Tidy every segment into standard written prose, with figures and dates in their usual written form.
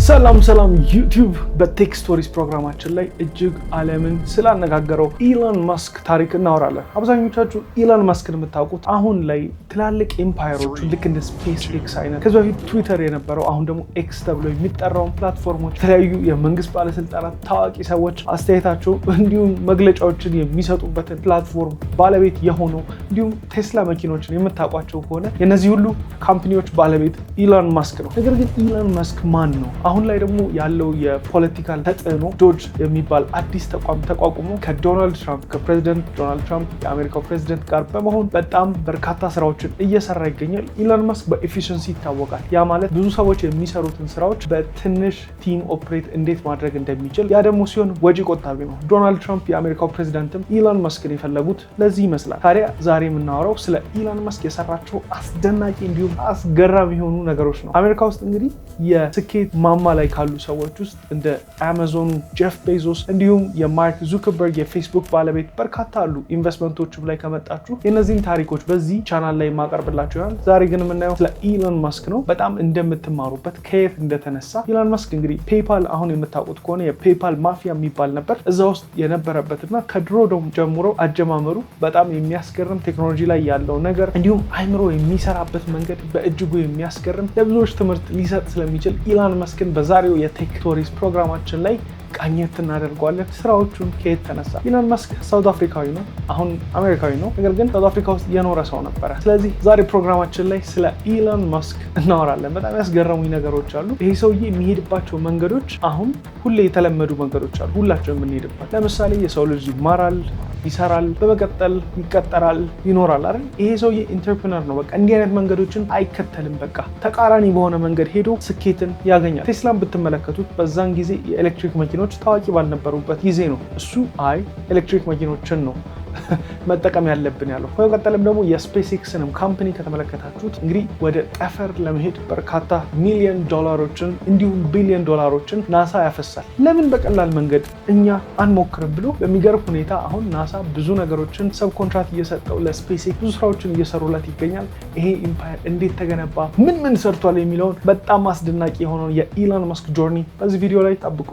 ሰላም ዩቲዩብ በቴክ ስቶሪስ ፕሮግራማችን ላይ እጅግ ዓለምን ስላነጋገረው ኢሎን መስክ ታሪክ እናወራለን። አብዛኞቻችሁ ኢሎን መስክን የምታውቁት አሁን ላይ ትላልቅ ኤምፓየሮች ልክ እንደ ስፔስ ኤክስ አይነት ከዚህ በፊት ትዊተር የነበረው አሁን ደግሞ ኤክስ ተብሎ የሚጠራውን ፕላትፎርሞች የተለያዩ የመንግስት ባለስልጣናት፣ ታዋቂ ሰዎች አስተያየታቸው እንዲሁም መግለጫዎችን የሚሰጡበትን ፕላትፎርም ባለቤት የሆነው እንዲሁም ቴስላ መኪኖችን የምታውቋቸው ከሆነ የነዚህ ሁሉ ካምፓኒዎች ባለቤት ኢሎን መስክ ነው። ነገር ግን ኢሎን መስክ ማን ነው? አሁን ላይ ደግሞ ያለው የፖለቲካል ተጽዕኖ ዶጅ የሚባል አዲስ ተቋም ተቋቁሞ ከዶናልድ ትራምፕ ከፕሬዚደንት ዶናልድ ትራምፕ የአሜሪካው ፕሬዚደንት ጋር በመሆን በጣም በርካታ ስራዎችን እየሰራ ይገኛል። ኢሎን መስክ በኤፊሽንሲ ይታወቃል። ያ ማለት ብዙ ሰዎች የሚሰሩትን ስራዎች በትንሽ ቲም ኦፕሬት እንዴት ማድረግ እንደሚችል፣ ያ ደግሞ ሲሆን ወጪ ቆጣቢ ነው። ዶናልድ ትራምፕ የአሜሪካው ፕሬዚደንትም ኢሎን መስክን የፈለጉት ለዚህ ይመስላል። ታዲያ ዛሬ የምናወራው ስለ ኢሎን መስክ የሰራቸው አስደናቂ እንዲሁም አስገራሚ የሆኑ ነገሮች ነው። አሜሪካ ውስጥ እንግዲህ የስኬት ማማ ላይ ካሉ ሰዎች ውስጥ እንደ አማዞኑ ጄፍ ቤዞስ እንዲሁም የማርክ ዙከርበርግ የፌስቡክ ባለቤት በርካታ አሉ። ኢንቨስትመንቶችም ላይ ከመጣችሁ የነዚህን ታሪኮች በዚህ ቻናል ላይ ማቀርብላችሁ ይሆናል። ዛሬ ግን የምናየው ስለ ኢሎን መስክ ነው። በጣም እንደምትማሩበት ከየት እንደተነሳ። ኢሎን መስክ እንግዲህ ፔፓል አሁን የምታውቁት ከሆነ የፔፓል ማፊያ የሚባል ነበር። እዛ ውስጥ የነበረበትና ከድሮ ጀምሮ አጀማመሩ በጣም የሚያስገርም ቴክኖሎጂ ላይ ያለው ነገር እንዲሁም አይምሮ የሚሰራበት መንገድ በእጅጉ የሚያስገርም ለብዙዎች ትምህርት ሊሰጥ ስለሚችል ኢሎን መስክን በዛሬው የቴክ ስቶሪስ ፕሮግራማችን ላይ ቃኘት እናደርገዋለን። ስራዎቹን ከየት ተነሳ? ኢሎን መስክ ሳውት አፍሪካዊ ነው፣ አሁን አሜሪካዊ ነው። ነገር ግን ሳውት አፍሪካ ውስጥ የኖረ ሰው ነበረ። ስለዚህ ዛሬ ፕሮግራማችን ላይ ስለ ኢሎን መስክ እናወራለን። በጣም ያስገረሙኝ ነገሮች አሉ። ይሄ ሰውዬ የሚሄድባቸው መንገዶች አሁን ሁሌ የተለመዱ መንገዶች አሉ፣ ሁላቸው የምንሄድበት። ለምሳሌ የሰው ልጅ ይማራል፣ ይሰራል፣ በመቀጠል ይቀጠራል፣ ይኖራል አይደል? ይሄ ሰውዬ ኢንተርፕረነር ነው። በቃ እንዲህ አይነት መንገዶችን አይከተልም። በቃ ተቃራኒ በሆነ መንገድ ሄዶ ስኬትን ያገኛል። ቴስላን ብትመለከቱት በዛን ጊዜ የኤሌክትሪክ መኪኖች ታዋቂ ባልነበሩበት ጊዜ ነው እሱ ኤሌክትሪክ መኪኖችን ነው መጠቀም ያለብን ያለው። በመቀጠልም ደግሞ የስፔስ ኤክስንም ካምፓኒ ከተመለከታችሁት እንግዲህ ወደ ጠፈር ለመሄድ በርካታ ሚሊዮን ዶላሮችን እንዲሁም ቢሊዮን ዶላሮችን ናሳ ያፈሳል። ለምን በቀላል መንገድ እኛ አንሞክርም ብሎ በሚገርም ሁኔታ አሁን ናሳ ብዙ ነገሮችን ሰብ ኮንትራት እየሰጠው ለስፔስ ኤክስ ብዙ ስራዎችን እየሰሩለት ይገኛል። ይሄ ኢምፓየር እንዴት ተገነባ፣ ምን ሰርቷል የሚለውን በጣም አስደናቂ የሆነው የኢሎን መስክ ጆርኒ በዚህ ቪዲዮ ላይ ጠብቁ።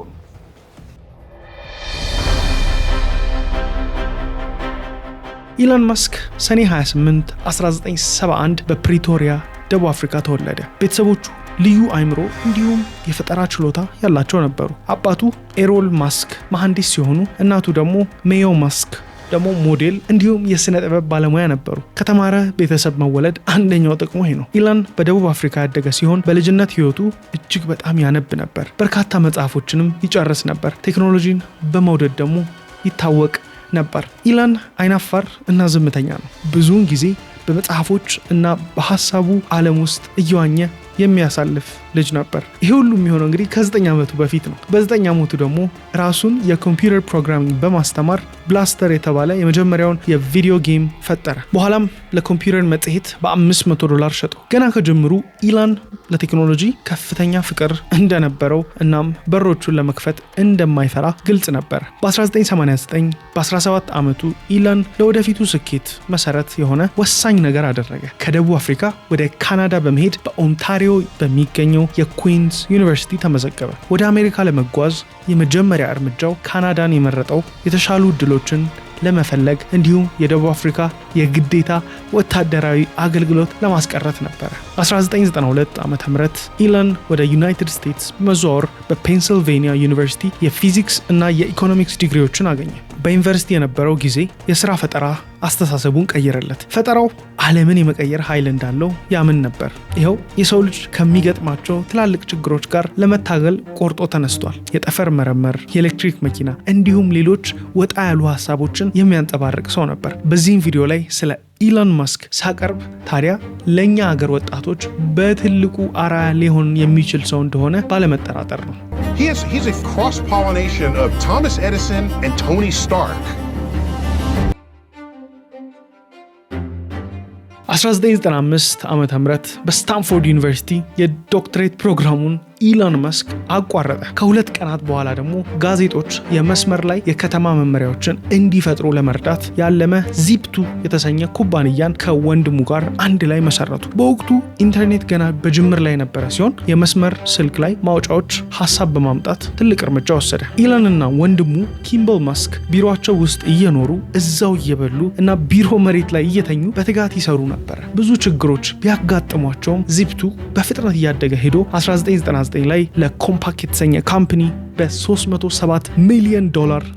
ኢሎን መስክ ሰኔ 28 1971 በፕሪቶሪያ ደቡብ አፍሪካ ተወለደ። ቤተሰቦቹ ልዩ አይምሮ እንዲሁም የፈጠራ ችሎታ ያላቸው ነበሩ። አባቱ ኤሮል መስክ መሐንዲስ ሲሆኑ እናቱ ደግሞ ሜዮ መስክ ደግሞ ሞዴል እንዲሁም የስነ ጥበብ ባለሙያ ነበሩ። ከተማረ ቤተሰብ መወለድ አንደኛው ጥቅሙ ይሄ ነው። ኢሎን በደቡብ አፍሪካ ያደገ ሲሆን በልጅነት ህይወቱ እጅግ በጣም ያነብ ነበር። በርካታ መጽሐፎችንም ይጨርስ ነበር። ቴክኖሎጂን በመውደድ ደግሞ ይታወቅ ነበር። ኢሎን አይናፋር እና ዝምተኛ ነው። ብዙውን ጊዜ በመጽሐፎች እና በሐሳቡ ዓለም ውስጥ እየዋኘ የሚያሳልፍ ልጅ ነበር። ይሄ ሁሉ የሚሆነው እንግዲህ ከ9 ዓመቱ በፊት ነው። በ9 ዓመቱ ደግሞ ራሱን የኮምፒውተር ፕሮግራሚንግ በማስተማር ብላስተር የተባለ የመጀመሪያውን የቪዲዮ ጌም ፈጠረ። በኋላም ለኮምፒውተር መጽሔት $500 ሸጠው። ገና ከጀምሩ ኢሎን ለቴክኖሎጂ ከፍተኛ ፍቅር እንደነበረው እናም በሮቹን ለመክፈት እንደማይፈራ ግልጽ ነበር። በ1989 በ17 ዓመቱ ኢሎን ለወደፊቱ ስኬት መሰረት የሆነ ወሳኝ ነገር አደረገ። ከደቡብ አፍሪካ ወደ ካናዳ በመሄድ በኦንታሪዮ በሚገኘው የኩዊንስ ዩኒቨርሲቲ ተመዘገበ። ወደ አሜሪካ ለመጓዝ የመጀመሪያ እርምጃው ካናዳን የመረጠው የተሻሉ እድሎችን ለመፈለግ እንዲሁም የደቡብ አፍሪካ የግዴታ ወታደራዊ አገልግሎት ለማስቀረት ነበር። 1992 ዓ.ም ኢሎን ወደ ዩናይትድ ስቴትስ መዛወር በፔንሲልቬኒያ ዩኒቨርሲቲ የፊዚክስ እና የኢኮኖሚክስ ዲግሪዎችን አገኘ። በዩኒቨርሲቲ የነበረው ጊዜ የሥራ ፈጠራ አስተሳሰቡን ቀየረለት። ፈጠራው ዓለምን የመቀየር ኃይል እንዳለው ያምን ነበር። ይኸው የሰው ልጅ ከሚገጥማቸው ትላልቅ ችግሮች ጋር ለመታገል ቆርጦ ተነስቷል። የጠፈር መረመር፣ የኤሌክትሪክ መኪና እንዲሁም ሌሎች ወጣ ያሉ ሐሳቦችን የሚያንጸባርቅ ሰው ነበር። በዚህም ቪዲዮ ላይ ስለ ኢሎን መስክ ሳቀርብ ታዲያ ለእኛ ሀገር ወጣቶች በትልቁ አርአያ ሊሆን የሚችል ሰው እንደሆነ ባለመጠራጠር ነው። He's a cross-pollination of Thomas Edison and Tony Stark. 1995 ዓ.ም በስታንፎርድ ዩኒቨርሲቲ የዶክትሬት ፕሮግራሙን ኢሎን መስክ አቋረጠ። ከሁለት ቀናት በኋላ ደግሞ ጋዜጦች የመስመር ላይ የከተማ መመሪያዎችን እንዲፈጥሩ ለመርዳት ያለመ ዚፕቱ የተሰኘ ኩባንያን ከወንድሙ ጋር አንድ ላይ መሰረቱ። በወቅቱ ኢንተርኔት ገና በጅምር ላይ ነበረ ሲሆን የመስመር ስልክ ላይ ማውጫዎች ሀሳብ በማምጣት ትልቅ እርምጃ ወሰደ። ኢሎን እና ወንድሙ ኪምብል መስክ ቢሮአቸው ውስጥ እየኖሩ እዛው እየበሉ እና ቢሮ መሬት ላይ እየተኙ በትጋት ይሰሩ ነበር። ብዙ ችግሮች ቢያጋጥሟቸውም ዚፕቱ በፍጥነት እያደገ ሄዶ 1999 ላይ ለኮምፓክ የተሰኘ ካምፓኒ በ$307 ሚሊዮን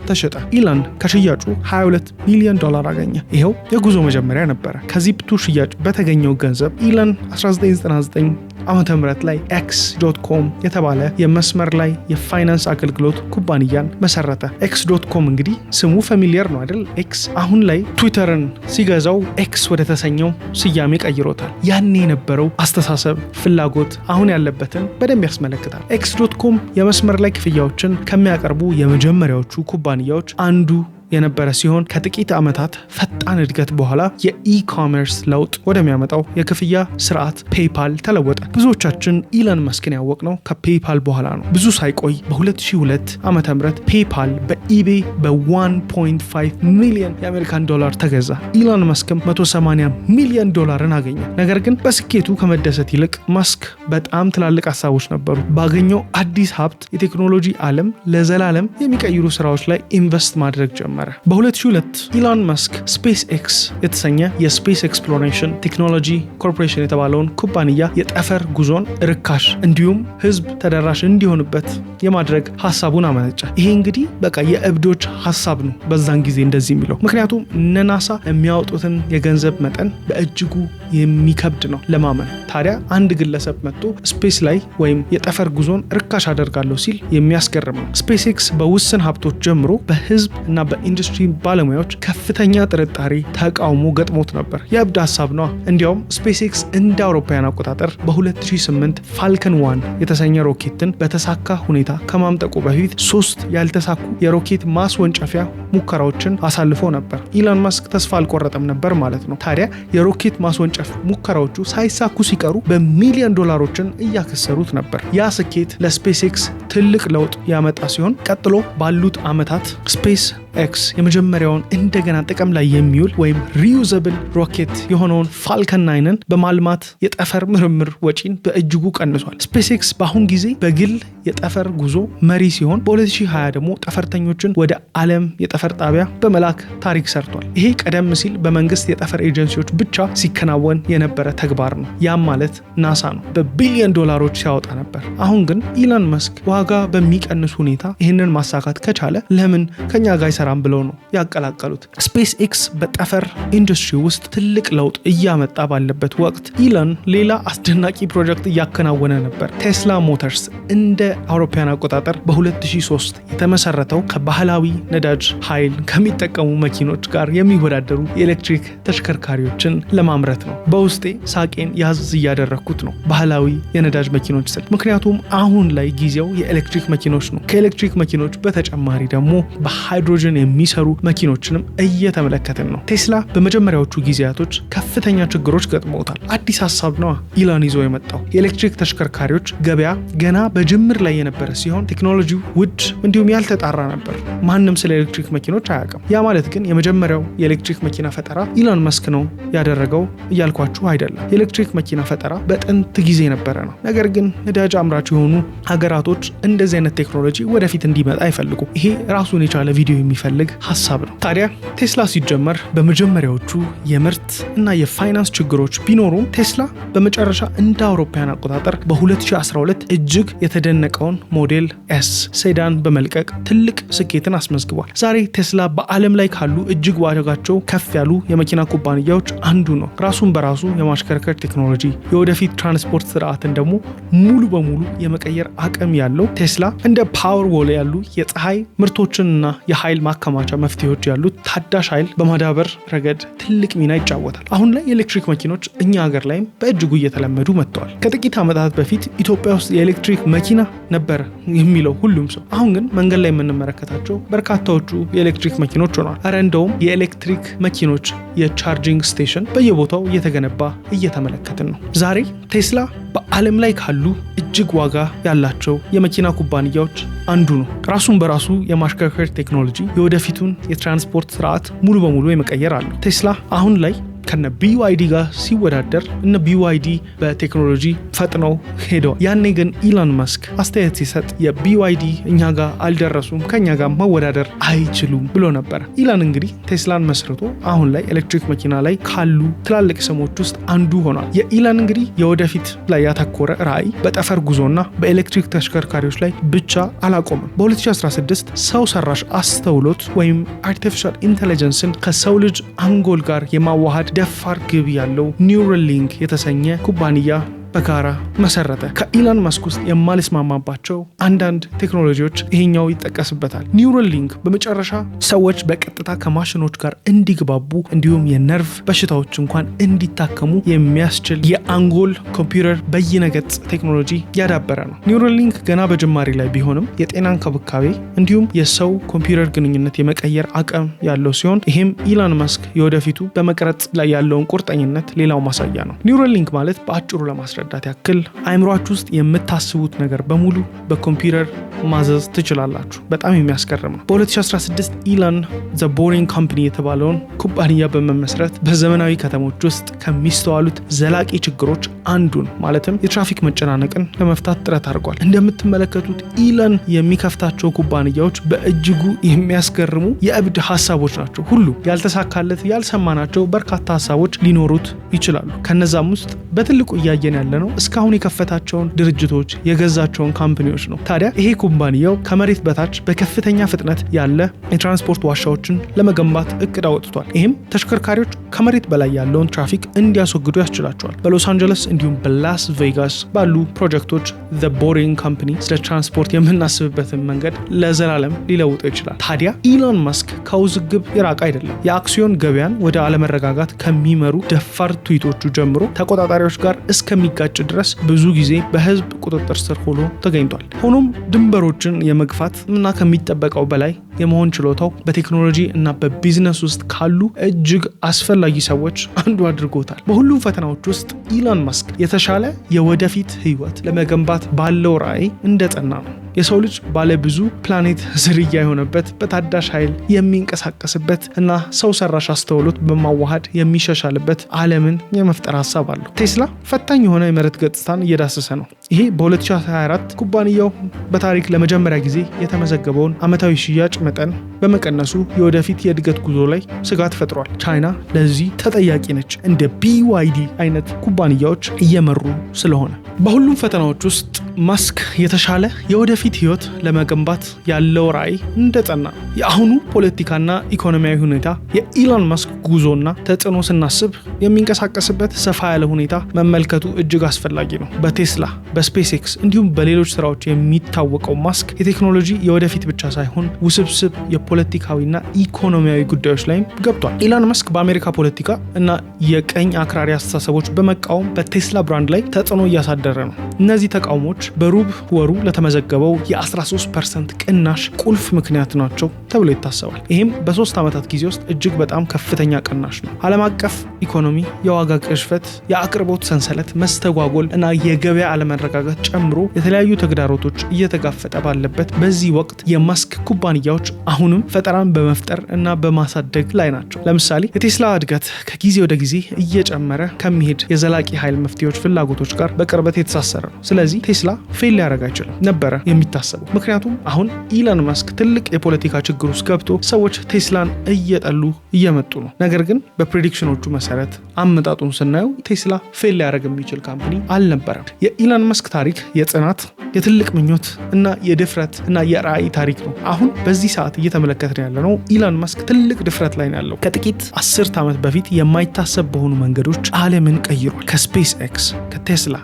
ተሸጠ። ኢሎን ከሽያጩ $22 ሚሊዮን አገኘ። ይሄው የጉዞ መጀመሪያ ነበረ። ከዚፕቱ ሽያጭ በተገኘው ገንዘብ ኢሎን 1999 ዓመተ ምህረት ላይ x.com የተባለ የመስመር ላይ የፋይናንስ አገልግሎት ኩባንያን መሰረተ። x.com እንግዲህ ስሙ ፋሚሊየር ነው አይደል? x አሁን ላይ ትዊተርን ሲገዛው x ወደ ተሰኘው ስያሜ ቀይሮታል። ያኔ የነበረው አስተሳሰብ፣ ፍላጎት አሁን ያለበትን በደንብ ያስመለክታል። x.com የመስመር ላይ ክፍያዎችን ከሚያቀርቡ የመጀመሪያዎቹ ኩባንያዎች አንዱ የነበረ ሲሆን ከጥቂት ዓመታት ፈጣን እድገት በኋላ የኢ-ኮሜርስ ለውጥ ወደሚያመጣው የክፍያ ስርዓት ፔይፓል ተለወጠ። ብዙዎቻችን ኢሎን መስክን ያወቅነው ከፔይፓል በኋላ ነው። ብዙ ሳይቆይ በ2002 ዓመተ ምህረት ፔይፓል በኢቤይ በ$1.5 ሚሊዮን የአሜሪካን ዶላር ተገዛ። ኢሎን መስክም $180 ሚሊዮን አገኘ። ነገር ግን በስኬቱ ከመደሰት ይልቅ መስክ በጣም ትላልቅ ሀሳቦች ነበሩ። ባገኘው አዲስ ሀብት የቴክኖሎጂ ዓለም ለዘላለም የሚቀይሩ ስራዎች ላይ ኢንቨስት ማድረግ ጀመረ። በ2002 ኢሎን መስክ ስፔስ ኤክስ የተሰኘ የስፔስ ኤክስፕሎሬሽን ቴክኖሎጂ ኮርፖሬሽን የተባለውን ኩባንያ የጠፈር ጉዞን ርካሽ እንዲሁም ህዝብ ተደራሽ እንዲሆንበት የማድረግ ሀሳቡን አመነጨ። ይሄ እንግዲህ በቃ የእብዶች ሀሳብ ነው በዛን ጊዜ እንደዚህ የሚለው፣ ምክንያቱም እነ ናሳ የሚያወጡትን የገንዘብ መጠን በእጅጉ የሚከብድ ነው ለማመን። ታዲያ አንድ ግለሰብ መጥቶ ስፔስ ላይ ወይም የጠፈር ጉዞን ርካሽ አደርጋለሁ ሲል የሚያስገርም ነው። ስፔስ ኤክስ በውስን ሀብቶች ጀምሮ በህዝብ እና በኢንዱስትሪ ባለሙያዎች ከፍተኛ ጥርጣሬ፣ ተቃውሞ ገጥሞት ነበር። የእብድ ሀሳብ ነው። እንዲያውም ስፔስ ኤክስ እንደ አውሮፓውያን አቆጣጠር በ2008 ፋልከን 1 የተሰኘ ሮኬትን በተሳካ ሁኔታ ከማምጠቁ በፊት 3 ያልተሳኩ የሮኬት ማስወንጨፊያ ሙከራዎችን አሳልፎ ነበር። ኢሎን መስክ ተስፋ አልቆረጠም ነበር ማለት ነው። ታዲያ የሮኬት ማስወንጨፍ ሙከራዎቹ ሳይሳኩ ሲቀሩ በሚሊዮን ዶላሮችን እያከሰሩት ነበር። ያ ስኬት ለስፔስ ኤክስ ትልቅ ለውጥ ያመጣ ሲሆን ቀጥሎ ባሉት ዓመታት ስፔስ ኤክስ የመጀመሪያውን እንደገና ጥቅም ላይ የሚውል ወይም ሪዩዘብል ሮኬት የሆነውን ፋልከን 9ን በማልማት የጠፈር ምርምር ወጪን በእጅጉ ቀንሷል። ስፔስ ኤክስ በአሁን ጊዜ በግል የጠፈር ጉዞ መሪ ሲሆን በ2020 ደግሞ ጠፈርተኞችን ወደ ዓለም የጠፈር ጣቢያ በመላክ ታሪክ ሰርቷል። ይሄ ቀደም ሲል በመንግስት የጠፈር ኤጀንሲዎች ብቻ ሲከናወን የነበረ ተግባር ነው። ያም ማለት ናሳ ነው በቢሊዮን ዶላሮች ሲያወጣ ነበር። አሁን ግን ኢሎን መስክ ዋጋ በሚቀንስ ሁኔታ ይህንን ማሳካት ከቻለ ለምን ከኛ ጋር አይሰራም ብለው ነው ያቀላቀሉት። ስፔስ ኤክስ በጠፈር ኢንዱስትሪ ውስጥ ትልቅ ለውጥ እያመጣ ባለበት ወቅት ኢሎን ሌላ አስደናቂ ፕሮጀክት እያከናወነ ነበር። ቴስላ ሞተርስ እንደ አውሮፓውያን አቆጣጠር በ2003 የተመሰረተው ከባህላዊ ነዳጅ ኃይል ከሚጠቀሙ መኪኖች ጋር የሚወዳደሩ የኤሌክትሪክ ተሽከርካሪዎችን ለማምረት ነው። በውስጤ ሳቄን ያዝ እያደረኩት ነው ባህላዊ የነዳጅ መኪኖች ስል፣ ምክንያቱም አሁን ላይ ጊዜው የኤሌክትሪክ መኪኖች ነው። ከኤሌክትሪክ መኪኖች በተጨማሪ ደግሞ በሃይድሮጅን የሚሰሩ መኪኖችንም እየተመለከትን ነው። ቴስላ በመጀመሪያዎቹ ጊዜያቶች ከፍተኛ ችግሮች ገጥመውታል። አዲስ ሀሳብ ነው ኢሎን ይዞ የመጣው። የኤሌክትሪክ ተሽከርካሪዎች ገበያ ገና በጅምር ላይ የነበረ ሲሆን ቴክኖሎጂው ውድ እንዲሁም ያልተጣራ ነበር። ማንም ስለ ኤሌክትሪክ መኪኖች አያውቅም። ያ ማለት ግን የመጀመሪያው የኤሌክትሪክ መኪና ፈጠራ ኢሎን መስክ ነው ያደረገው እያልኳችሁ አይደለም። የኤሌክትሪክ መኪና ፈጠራ በጥንት ጊዜ ነበረ ነው። ነገር ግን ነዳጅ አምራች የሆኑ ሀገራቶች እንደዚህ አይነት ቴክኖሎጂ ወደፊት እንዲመጣ አይፈልጉም። ይሄ ራሱን የቻለ ቪዲዮ የሚፈልግ ሀሳብ ነው። ታዲያ ቴስላ ሲጀመር በመጀመሪያዎቹ የምርት እና የፋይናንስ ችግሮች ቢኖሩም ቴስላ በመጨረሻ እንደ አውሮፓውያን አቆጣጠር በ2012 እጅግ የተደነቀውን ሞዴል ኤስ ሴዳን በመልቀቅ ትልቅ ስኬትን አስመዝግቧል። ዛሬ ቴስላ በዓለም ላይ ካሉ እጅግ ዋጋቸው ከፍ ያሉ የመኪና ኩባንያዎች አንዱ ነው። ራሱን በራሱ የማሽከርከር ቴክኖሎጂ፣ የወደፊት ትራንስፖርት ስርዓትን ደግሞ ሙሉ በሙሉ የመቀየር አቅም ያለው ቴስላ እንደ ፓወር ዎል ያሉ የፀሐይ ምርቶችንና የኃይል ማከማቻ መፍትሄዎች ያሉት ታዳሽ ኃይል በማዳበር ረገድ ትልቅ ሚና ይጫወታል። አሁን ላይ የኤሌክትሪክ መኪኖች እኛ ሀገር ላይም በእጅጉ እየተለመዱ መጥተዋል። ከጥቂት ዓመታት በፊት ኢትዮጵያ ውስጥ የኤሌክትሪክ መኪና ነበር የሚለው ሁሉም ሰው፣ አሁን ግን መንገድ ላይ የምንመለከታቸው በርካታዎቹ የኤሌክትሪክ መኪኖች ሆነዋል። አረ እንደውም የኤሌክትሪክ መኪኖች የቻርጂንግ ስቴሽን በየቦታው እየተገነባ እየተመለከትን ነው። ዛሬ ቴስላ በዓለም ላይ ካሉ እጅግ ዋጋ ያላቸው የመኪና ኩባንያዎች አንዱ ነው። ራሱን በራሱ የማሽከርከር ቴክኖሎጂ የወደፊቱን የትራንስፖርት ስርዓት ሙሉ በሙሉ የመቀየር አለው። ቴስላ አሁን ላይ ከነ BYD ጋር ሲወዳደር እነ BYD በቴክኖሎጂ ፈጥነው ሄደዋል። ያኔ ግን ኢሎን መስክ አስተያየት ሲሰጥ የBYD እኛ ጋር አልደረሱም፣ ከኛ ጋር መወዳደር አይችሉም ብሎ ነበር። ኢሎን እንግዲህ ቴስላን መስርቶ አሁን ላይ ኤሌክትሪክ መኪና ላይ ካሉ ትላልቅ ስሞች ውስጥ አንዱ ሆኗል። የኢሎን እንግዲህ የወደፊት ላይ ያተኮረ ራዕይ በጠፈር ጉዞና በኤሌክትሪክ ተሽከርካሪዎች ላይ ብቻ አላቆመም። በ2016 ሰው ሰራሽ አስተውሎት ወይም አርቲፊሻል ኢንተለጀንስን ከሰው ልጅ አንጎል ጋር የማዋሃድ ደፋር ግብ ያለው ኒውራሊንክ የተሰኘ ኩባንያ በጋራ መሰረተ። ከኢሎን መስክ ውስጥ የማልስማማባቸው አንዳንድ ቴክኖሎጂዎች ይሄኛው ይጠቀስበታል። ኒውራሊንክ በመጨረሻ ሰዎች በቀጥታ ከማሽኖች ጋር እንዲግባቡ እንዲሁም የነርቭ በሽታዎች እንኳን እንዲታከሙ የሚያስችል የአንጎል ኮምፒውተር በይነገጽ ቴክኖሎጂ ያዳበረ ነው። ኒውራሊንክ ገና በጅማሬ ላይ ቢሆንም የጤና እንክብካቤ እንዲሁም የሰው ኮምፒውተር ግንኙነት የመቀየር አቅም ያለው ሲሆን ይሄም ኢሎን መስክ የወደፊቱ በመቅረጽ ላይ ያለውን ቁርጠኝነት ሌላው ማሳያ ነው። ኒውራሊንክ ማለት በአጭሩ ለማስረዳት ያክል አእምሯችሁ ውስጥ የምታስቡት ነገር በሙሉ በኮምፒውተር ማዘዝ ትችላላችሁ። በጣም የሚያስገርም ነው። በ2016 ኢሎን ዘ ቦሪንግ ካምፓኒ የተባለውን ኩባንያ በመመስረት በዘመናዊ ከተሞች ውስጥ ከሚስተዋሉት ዘላቂ ችግሮች አንዱን ማለትም የትራፊክ መጨናነቅን ለመፍታት ጥረት አድርጓል። እንደምትመለከቱት ኢሎን የሚከፍታቸው ኩባንያዎች በእጅጉ የሚያስገርሙ የእብድ ሀሳቦች ናቸው። ሁሉ ያልተሳካለት ያልሰማናቸው በርካታ ሀሳቦች ሊኖሩት ይችላሉ። ከነዛም ውስጥ በትልቁ እያየን ያለ ነው እስካሁን የከፈታቸውን ድርጅቶች የገዛቸውን ካምፓኒዎች ነው። ታዲያ ይሄ ኩባንያው ከመሬት በታች በከፍተኛ ፍጥነት ያለ የትራንስፖርት ዋሻዎችን ለመገንባት እቅድ አወጥቷል። ይህም ተሽከርካሪዎች ከመሬት በላይ ያለውን ትራፊክ እንዲያስወግዱ ያስችላቸዋል። በሎስ አንጀለስ እንዲሁም በላስ ቬጋስ ባሉ ፕሮጀክቶች ዘ ቦሪንግ ካምፓኒ ስለ ትራንስፖርት የምናስብበትን መንገድ ለዘላለም ሊለውጠው ይችላል። ታዲያ ኢሎን መስክ ከውዝግብ የራቀ አይደለም። የአክሲዮን ገበያን ወደ አለመረጋጋት ከሚመሩ ደፋር ትዊቶቹ ጀምሮ ተቆጣጣሪዎች ጋር እስከሚጋጭ ድረስ ብዙ ጊዜ በህዝብ ቁጥጥር ስር ሆኖ ተገኝቷል። ሆኖም ድንበሮችን የመግፋት እና ከሚጠበቀው በላይ የመሆን ችሎታው በቴክኖሎጂ እና በቢዝነስ ውስጥ ካሉ እጅግ አስፈላጊ ሰዎች አንዱ አድርጎታል። በሁሉም ፈተናዎች ውስጥ ኢሎን መስክ የተሻለ የወደፊት ህይወት ለመገንባት ባለው ራዕይ እንደጸና ነው። የሰው ልጅ ባለ ብዙ ፕላኔት ዝርያ የሆነበት በታዳሽ ኃይል የሚንቀሳቀስበት እና ሰው ሰራሽ አስተውሎት በማዋሃድ የሚሻሻልበት ዓለምን የመፍጠር ሀሳብ አለው። ቴስላ ፈታኝ የሆነ የመሬት ገጽታን እየዳሰሰ ነው። ይሄ በ2024 ኩባንያው በታሪክ ለመጀመሪያ ጊዜ የተመዘገበውን ዓመታዊ ሽያጭ መጠን በመቀነሱ የወደፊት የእድገት ጉዞ ላይ ስጋት ፈጥሯል። ቻይና ለዚህ ተጠያቂ ነች፣ እንደ BYD አይነት ኩባንያዎች እየመሩ ስለሆነ። በሁሉም ፈተናዎች ውስጥ መስክ የተሻለ የወደፊት ህይወት ለመገንባት ያለው ራዕይ እንደጸና። የአሁኑ ፖለቲካና ኢኮኖሚያዊ ሁኔታ የኢሎን መስክ ጉዞና ተጽዕኖ ስናስብ የሚንቀሳቀስበት ሰፋ ያለ ሁኔታ መመልከቱ እጅግ አስፈላጊ ነው። በቴስላ በስፔስ ኤክስ እንዲሁም በሌሎች ስራዎች የሚታወቀው መስክ የቴክኖሎጂ የወደፊት ብቻ ሳይሆን ውስብስብ የፖለቲካዊና ኢኮኖሚያዊ ጉዳዮች ላይም ገብቷል። ኢሎን መስክ በአሜሪካ ፖለቲካ እና የቀኝ አክራሪ አስተሳሰቦች በመቃወም በቴስላ ብራንድ ላይ ተጽዕኖ እያሳደረ ነው። እነዚህ ተቃውሞች በሩብ ወሩ ለተመዘገበው የ13% ቅናሽ ቁልፍ ምክንያት ናቸው ተብሎ ይታሰባል። ይህም በ3 ዓመታት ጊዜ ውስጥ እጅግ በጣም ከፍተኛ ቅናሽ ነው። ዓለም አቀፍ ኢኮኖሚ የዋጋ ግሽበት፣ የአቅርቦት ሰንሰለት መስተጓጎል እና የገበያ አለመረጋጋት ጨምሮ የተለያዩ ተግዳሮቶች እየተጋፈጠ ባለበት በዚህ ወቅት የመስክ ኩባንያዎች አሁንም ፈጠራን በመፍጠር እና በማሳደግ ላይ ናቸው። ለምሳሌ የቴስላ እድገት ከጊዜ ወደ ጊዜ እየጨመረ ከሚሄድ የዘላቂ ኃይል መፍትሄዎች ፍላጎቶች ጋር በቅርበት የተሳሰረ ነው። ስለዚህ ቴስላ ፌል ሊያደርግ አይችልም ነበረ የሚታሰበው። ምክንያቱም አሁን ኢሎን መስክ ትልቅ የፖለቲካ ችግር ውስጥ ገብቶ ሰዎች ቴስላን እየጠሉ እየመጡ ነው። ነገር ግን በፕሬዲክሽኖቹ መሰረት አመጣጡን ስናየው ቴስላ ፌል ሊያደርግ የሚችል ካምፓኒ አልነበረም። የኢሎን መስክ ታሪክ የጽናት የትልቅ ምኞት እና የድፍረት እና የራዕይ ታሪክ ነው። አሁን በዚህ ሰዓት እየተመለከትን ያለ ነው ኢሎን መስክ ትልቅ ድፍረት ላይ ነው ያለው። ከጥቂት 10 ዓመት በፊት የማይታሰብ በሆኑ መንገዶች ዓለምን ቀይሯል። ከስፔስ ኤክስ፣ ከቴስላ፣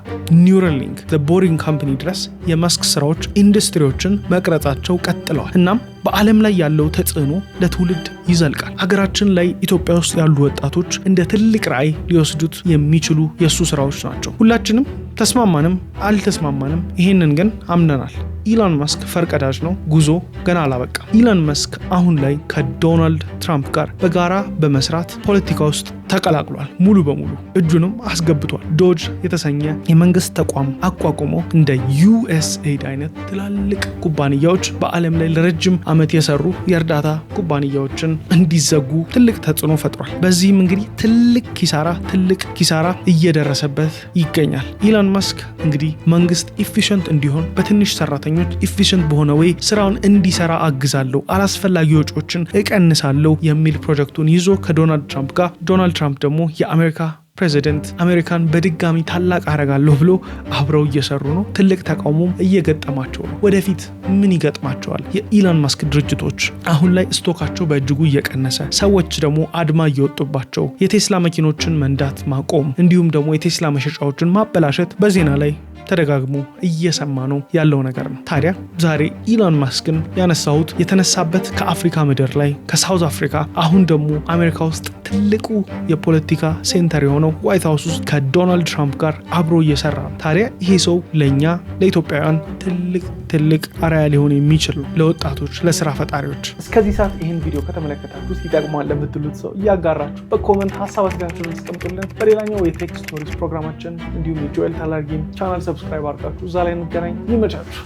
ኒውራሊንክ፣ ዘ ቦሪንግ ካምፓኒ ድረስ የመስክ ስራዎች ኢንዱስትሪዎችን መቅረጻቸው ቀጥለዋል። እናም በዓለም ላይ ያለው ተጽዕኖ ለትውልድ ይዘልቃል። ሀገራችን ላይ ኢትዮጵያ ውስጥ ያሉ ወጣቶች እንደ ትልቅ ራዕይ ሊወስዱት የሚችሉ የሱ ስራዎች ናቸው። ሁላችንም ተስማማንም አልተስማማንም ይሄንን ግን አምነናል። ኢሎን መስክ ፈርቀዳጅ ነው። ጉዞ ገና አላበቃም። ኢሎን መስክ አሁን ላይ ከዶናልድ ትራምፕ ጋር በጋራ በመስራት ፖለቲካ ውስጥ ተቀላቅሏል። ሙሉ በሙሉ እጁንም አስገብቷል። ዶጅ የተሰኘ የመንግስት ተቋም አቋቁሞ እንደ USAID አይነት ትላልቅ ኩባንያዎች በዓለም ላይ ለረጅም ዓመት የሰሩ የእርዳታ ኩባንያዎችን እንዲዘጉ ትልቅ ተጽዕኖ ፈጥሯል። በዚህም እንግዲህ ትልቅ ኪሳራ እየደረሰበት ይገኛል። ኢሎን መስክ እንግዲህ መንግስት ኢፊሽንት እንዲሆን በትንሽ ሰራተኞች ኢፊሽንት በሆነ ወይ ስራውን እንዲሰራ አግዛለሁ፣ አላስፈላጊ ወጪዎችን እቀንሳለሁ የሚል ፕሮጀክቱን ይዞ ከዶናልድ ትራምፕ ጋር ዶናልድ ትራምፕ ደግሞ የአሜሪካ ፕሬዚደንት አሜሪካን በድጋሚ ታላቅ አረጋለሁ ብሎ አብረው እየሰሩ ነው። ትልቅ ተቃውሞም እየገጠማቸው ነው። ወደፊት ምን ይገጥማቸዋል? የኢሎን መስክ ድርጅቶች አሁን ላይ ስቶካቸው በእጅጉ እየቀነሰ፣ ሰዎች ደግሞ አድማ እየወጡባቸው፣ የቴስላ መኪኖችን መንዳት ማቆም እንዲሁም ደግሞ የቴስላ መሸጫዎችን ማበላሸት በዜና ላይ ተደጋግሞ እየሰማ ነው ያለው ነገር ነው። ታዲያ ዛሬ ኢሎን መስክን ያነሳሁት የተነሳበት ከአፍሪካ ምድር ላይ ከሳውዝ አፍሪካ አሁን ደግሞ አሜሪካ ውስጥ ትልቁ የፖለቲካ ሴንተር የሆነው ዋይት ሃውስ ውስጥ ከዶናልድ ትራምፕ ጋር አብሮ እየሰራ ነው። ታዲያ ይሄ ሰው ለእኛ ለኢትዮጵያውያን ትልቅ አርአያ ሊሆን የሚችል ነው። ለወጣቶች፣ ለስራ ፈጣሪዎች። እስከዚህ ሰዓት ይህን ቪዲዮ ከተመለከታችሁ ይጠቅማል ለምትሉት ሰው እያጋራችሁ በኮመንት ሀሳብ አስተያየታችሁን አስቀምጡልን። በሌላኛው የቴክ ስቶሪስ ፕሮግራማችን እንዲሁም የጆኤል ታላርጊን ቻናል ሰብስክራይብ አድርጋችሁ እዛ ላይ እንገናኝ። ይመቻችሁ።